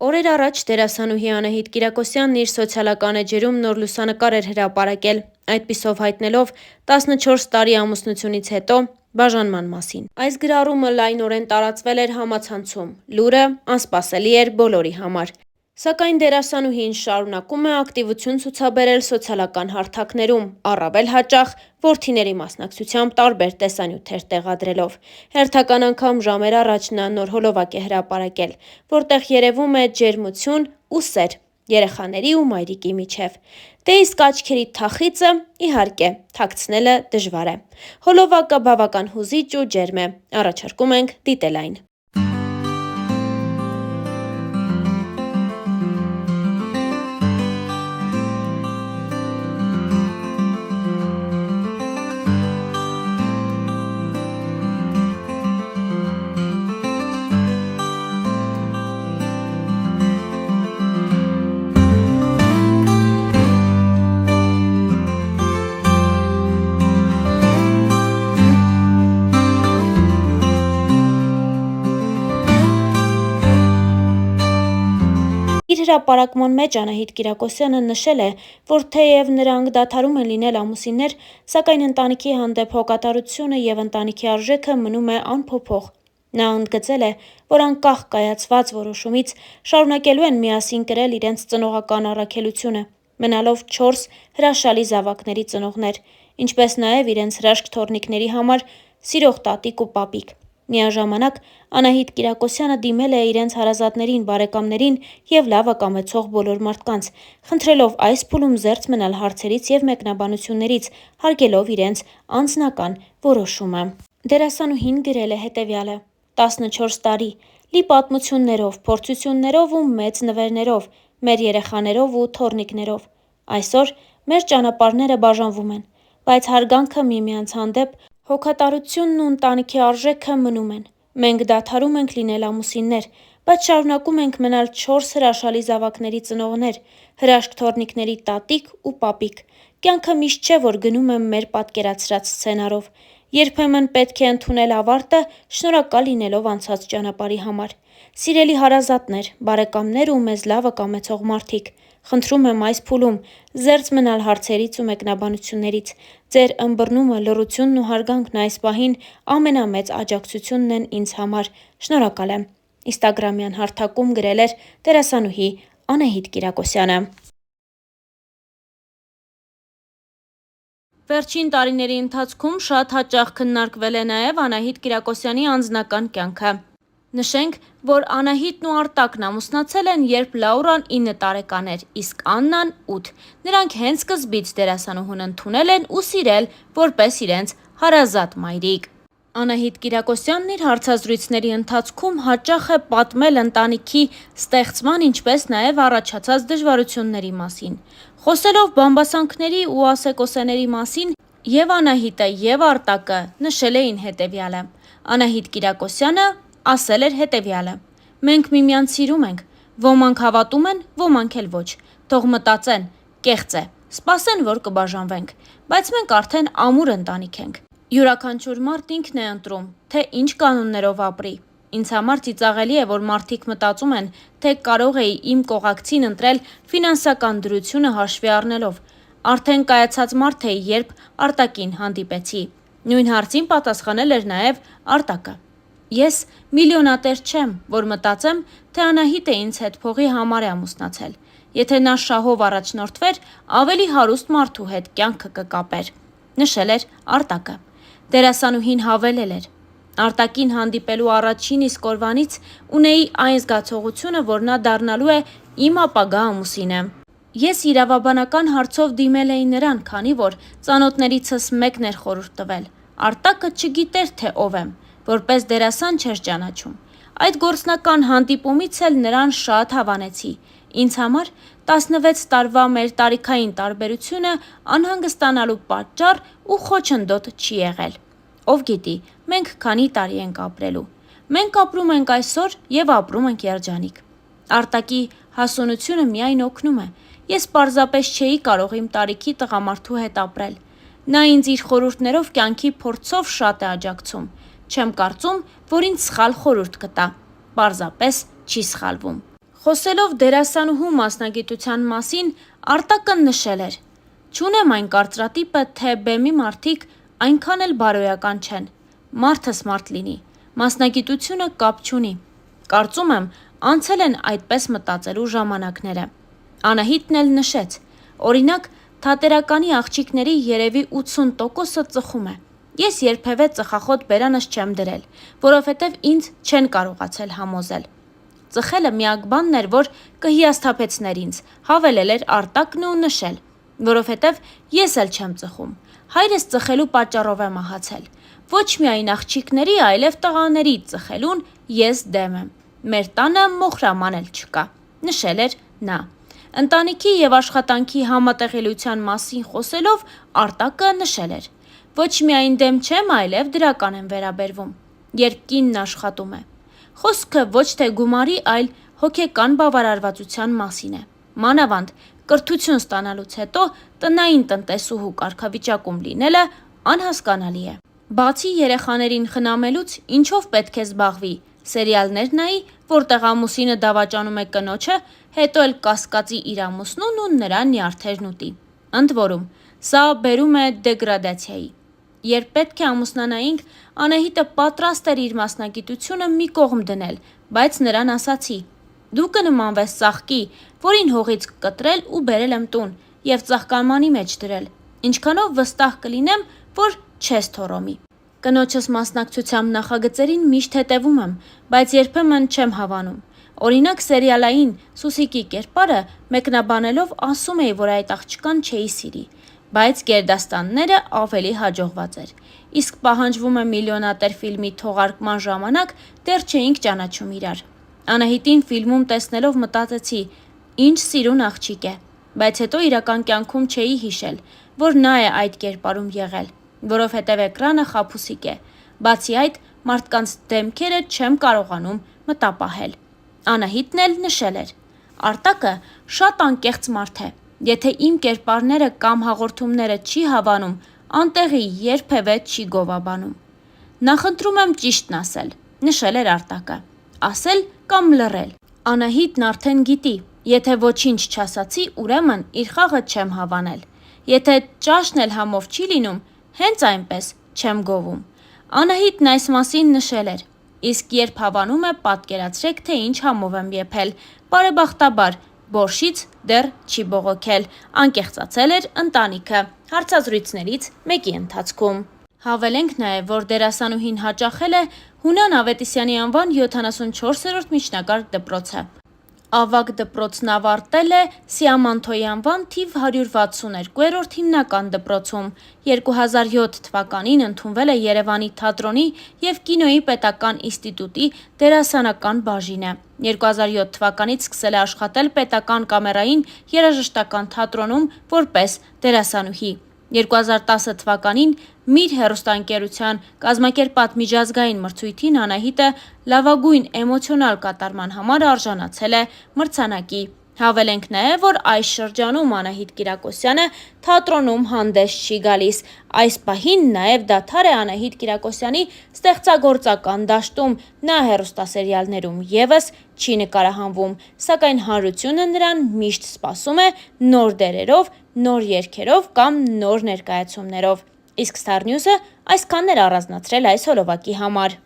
Օրեր առաջ դերասանուհի Անահիտ Կիրակոսյանն իր սոցիալական էջերում նոր լուսանկար էր հրապարակել, այդպիսով հայտնելով 14 տարի ամուսնությունից հետո բաժանման մասին։ Այս գրառումը լայնորեն տարածվել էր համացանցում, լուրը անսպասելի էր բոլորի համար։ Սակայն դերասանուհին շարունակում է ակտիվություն ցուցաբերել սոցիալական հարթակներում, առավել հաճախ որդիների մասնակցությամբ տարբեր տեսանյութեր տեղադրելով։ Հերթական անգամ ժամեր առաջ նա նոր հոլովակ է հրապարակել, որտեղ երևում է ջերմություն ու սեր երեխաների ու մայրիկի միջև։ Դե իսկ աչքերի թախիծը, իհարկե, թաքցնելը դժվար է։ Հոլովակը բավական հուզիչ ու ջերմ է, առաջարկում ենք դիտել այն։ Իր հրապարակման մեջ Անահիտ Կիրակոսյանը նշել է, որ թեև նրանք դադարում են լինել ամուսիններ, սակայն ընտանիքի հանդեպ հոգատարությունը եւ ընտանիքի արժեքը մնում է անփոփոխ։ Նա ընդգծել է, որ անկախ կայացված որոշումից շարունակելու են միասին կրել իրենց ծնողական առաքելությունը, մնալով 4 հրաշալի զավակների ծնողներ, ինչպես նաեւ իրենց հրաշք թոռնիկների համար սիրող տատիկ ու պապիկ։ Միաժամանակ Անահիտ Կիրակոսյանը դիմել է իրենց հարազատներին, բարեկամներին եւ լավը կամեցող բոլոր մարդկանց, խնդրելով այս փուլում զերծ մնալ հարցերից եւ մեկնաբանություններից, հարգելով իրենց անձնական որոշումը։ Դերասանուհին գրել է հետեւյալը. 14 տարի, լի պատմություններով, փորձություններով ու մեծ նվերներով, մեր երեխաներով ու թոռնիկներով։ Այսօր մեր ճանապարհները բաժանվում են, բայց հարգանքը միմյանց հանդեպ, հոգատարությունն ու ընտանիքի արժեքը մնում են։ Մենք դադարում ենք լինել ամուսիններ, բայց շարունակում ենք մնալ 4 հրաշալի զավակների ծնողներ, հրաշք թոռնիկների տատիկ ու պապիկ։ Կյանքը միշտ չէ, որ գնում է մեր պատկերացրած սցենարով։ Երբեմն պետք է ընդունել ավարտը, շնորհակալ լինելով անցած ճանապարհի համար։ Սիրելի հարազատներ, բարեկամներ ու մեզ լավը կամեցող մարդիկ, խնդրում եմ այս փուլում զերծ մնալ հարցերից ու մեկնաբանություններից։ Ձեր ըմբռնումը, լռությունն ու հարգանքն այս պահին ամենամեծ աջակցությունն են ինձ համար։ Շնորհակալ եմ։ Ինստագրամյան հարթակում գրել էր դերասանուհի Անահիտ Կիրակոսյանը։ Վերջին տարիների ընթացքում շատ հաճախ քննարկվել է նաև Անահիտ Կիրակոսյանի անձնական կյանքը։ Նշենք, որ Անահիտն ու Արտակն ամուսնացել են, երբ Լաուրան 9 տարեկան էր, իսկ Աննան 8։ Նրանք հենց սկզբից դերասանուհուն ընդունել են ու սիրել որպես իրենց հարազատ մայրիկ։ Անահիտ Կիրակոսյանն իր հարցազրույցների ընթացքում հաճախ է պատմել ընտանիքի ստեղծման, ինչպես նաև առաջացած դժվարությունների մասին։ Խոսելով բամբասանքների ու ասեկոսեների մասին, եւ Անահիտը եւ Արտակը նշել էին հետեւյալը։ Անահիտ Կիրակոսյանը ասել էր հետեւյալը. «Մենք միմյանց սիրում ենք, ոմանք հավատում են, ոմանք էլ ոչ, թող մտածեն, կեղծ է, սպասեն, որ կբաժանվենք, բայց մենք արդեն ամուր ընտանիք ենք։ Յուրաքանչյուր մարդ ինքն է ընտրում, թե ինչ կանոններով ապրի։ Ինձ համար ծիծաղելի է, որ մարդիկ մտածում են, թե կարող էի իմ կողակցին ընտրել ֆինանսական դրությունը հաշվի առնելով։ Արդեն կայացած մարդ էի, երբ Արտակին հանդիպեցի»։ Նույն հարցին պատասխանել էր նաև Արտակը. «Ես միլիոնատեր չեմ, որ մտածեմ, թե Անահիտը ինձ հետ փողի համար է ամուսնացել։ Եթե նա շահով առաջնորդվեր, ավելի հարուստ մարդու հետ կյանքը կկապեր», նշել էր Արտակը։ Դերասանուհին հավելել էր. «Արտակին հանդիպելու առաջին իսկ օրվանից ունեի այն զգացողությունը, որ նա դառնալու է իմ ապագա ամուսինը։ Ես իրավաբանական հարցով դիմել էի նրան, քանի որ ծանոթներիցս մեկն էր խորհուրդ տվել։ Արտակը չգիտեր, թե ով եմ, որպես դերասան չէր ճանաչում։ Այդ գործնական հանդիպումից էլ նրան շատ հավանեցի։ Ինձ համար 16 տարվա մեր տարիքային տարբերությունը անհանգստանալու պատճառ ու խոչընդոտ չի եղել։ Ով գիտի, մենք քանի տարի ենք ապրելու։ Մենք ապրում ենք այսօր եւ ապրում ենք երջանիկ։ Արտակի հասունությունը միայն օգնում է։ Ես պարզապես չէի կարող իմ տարիքի տղամարդու հետ ապրել։ Նա ինձ իր խորհուրդներով կյանքի փորձով շատ է աջակցում։ Չեմ կարծում, որ ինձ սխալ խորհուրդ կտա։ Պարզապես չի սխալվում»։ Խոսելով դերասանուհու մասնագիտության մասին, Արտակը նշել էր. «Չունեմ այն կարծրատիպը, թե բեմի մարդիկ այնքան էլ բարոյական չեն, մարդը սմարթ լինի, մասնագիտությունը կապ չունի, կարծում եմ անցել են այդպես մտածելու ժամանակները»։ Անահիտն էլ նշեց. «Օրինակ, թատերականի աղջիկների երևի 80%-ը ծխում է։ Ես երբևէ ծխախոտ բերանս չեմ դրել, որովհետև ինձ չեն կարողացել համոզել։ Ծխելը միակ բանն էր, որ կհիասթափեցներ ինձ», հավելել էր Արտակն ու նշել. «Որովհետև ես էլ չեմ ծխում։ Հայրս ծխելու պատճառով է մահացել։ Ոչ միայն աղջիկների, այլև տղաների ծխելուն ես դեմ եմ։ Մեր տանը մոխրաման էլ չկա», նշել էր նա։ Ընտանիքի և աշխատանքի համատեղելիության մասին խոսելով Արտակը նշել էր. «Ոչ միայն դեմ չեմ, այլև դրական եմ վերաբերվում, երբ կինն աշխատում է։ Խոսքը ոչ թե գումարի, այլ հոգեկան բավարարվածության մասին է։ Մանավանդ կրթություն ստանալուց հետո տնային տնտեսուհու կարգավիճակում լինելը անհասկանալի է։ Բացի երեխաներին խնամելուց ինչով պետք է զբաղվի, սերիալներ նայի, որտեղ ամուսինը դավաճանում է կնոջը, հետո էլ կասկածի իր ամուսնուն ու նրա նյարդերն ուտի։ Ընդ որում, սա բերում է դեգրադացիայի։ Երբ պետք է ամուսնանայինք, Անահիտը պատրաստ էր իր մասնագիտությունը մի կողմ դնել, բայց նրան ասացի. «Դու կնմանվես ծաղկի, որին հողից կտրել ու բերել եմ տուն և ծաղկամանի մեջ դրել, ինչքանով վստահ կլինեմ, որ չես թոռոմի։ Կնոջս մասնակցությամբ նախագծերին միշտ հետևում եմ, բայց երբեմն չեմ հավանում։ Օրինակ սերիալային Սուսիկի կերպարը մեկնաբանելով ասում էի, որ այդ աղջկան չէի սիրի, բայց գերդաստանները ավելի հաջողված էր։ Իսկ պահանջվում է միլիոնատեր ֆիլմի թողարկման ժամանակ դեռ չէինք ճանաչում իրար։ Անահիտին ֆիլմում տեսնելով մտածեցի՝ ինչ սիրուն աղջիկ է, բայց հետո իրական կյանքում չէի հիշել, որ նա է այդ կերպարում եղել, որովհետև էկրանը խաբուսիկ է։ Բացի այդ, մարդկանց դեմքերը չեմ կարողանում մտապահել»։ Անահիտն էլ նշել էր. «Արտակը շատ անկեղծ մարդ է, եթե իմ կերպարները կամ հաղորդումները չի հավանում, անտեղի երբևէ չի գովաբանում։ Նախընտրում եմ ճիշտն ասել», նշել էր Արտակը։ Ասել կամ լռել։ Անահիտն արդեն գիտի, եթե ոչինչ չասացի, ուրեմն իր խաղը չեմ հավանել։ Եթե ճաշն էլ համով չի լինում, հենց այնպես չեմ գովում։ Անահիտն այս մասին նշել էր. «Իսկ երբ հավանում է, պատկերացրեք, թե ինչ համով եմ եփել։ Բարեբախտաբար, բորշից դեռ չի բողոքել», անկեղծացել էր ընտանիքը հարցազրույցներից մեկի ընթացքում։ Հավելենք նաև, որ դերասանուհին հաճախել է Հունան Ավետիսյանի անվան 74-րդ միջնակարգ դպրոցը։ Ավագ դպրոցն ավարտել է Սիամանթոյի անվան թիվ 162-րդ հիմնական դպրոցում։ 2007 թվականին ընդունվել է Երևանի թատրոնի և կինոյի պետական ինստիտուտի դերասանական բաժինը։ 2007 թվականից սկսել է աշխատել պետական կամերային երաժշտական թատրոնում որպես դերասանուհի։ 2010 թվականին «Միր» հեռուստաընկերության կազմակերպած միջազգային մրցույթին Անահիտը լավագույն էմոցիոնալ կատարման համար արժանացել է մրցանակի։ Հավելենք նաև, որ այս շրջանում Անահիտ Կիրակոսյանը թատրոնում հանդես չի գալիս։ Այս պահին նաև դադար է Անահիտ Կիրակոսյանի ստեղծագործական դաշտում, նա հեռուստասերիալներում ևս չի նկարահանվում, սակայն հանրությունը նրան միշտ սպասում է նոր դերերով, նոր երգերով կամ նոր ներկայացումներով։ Իսկ Star News-ը այսքանն էր առանձնացրել այս օրովակի համար։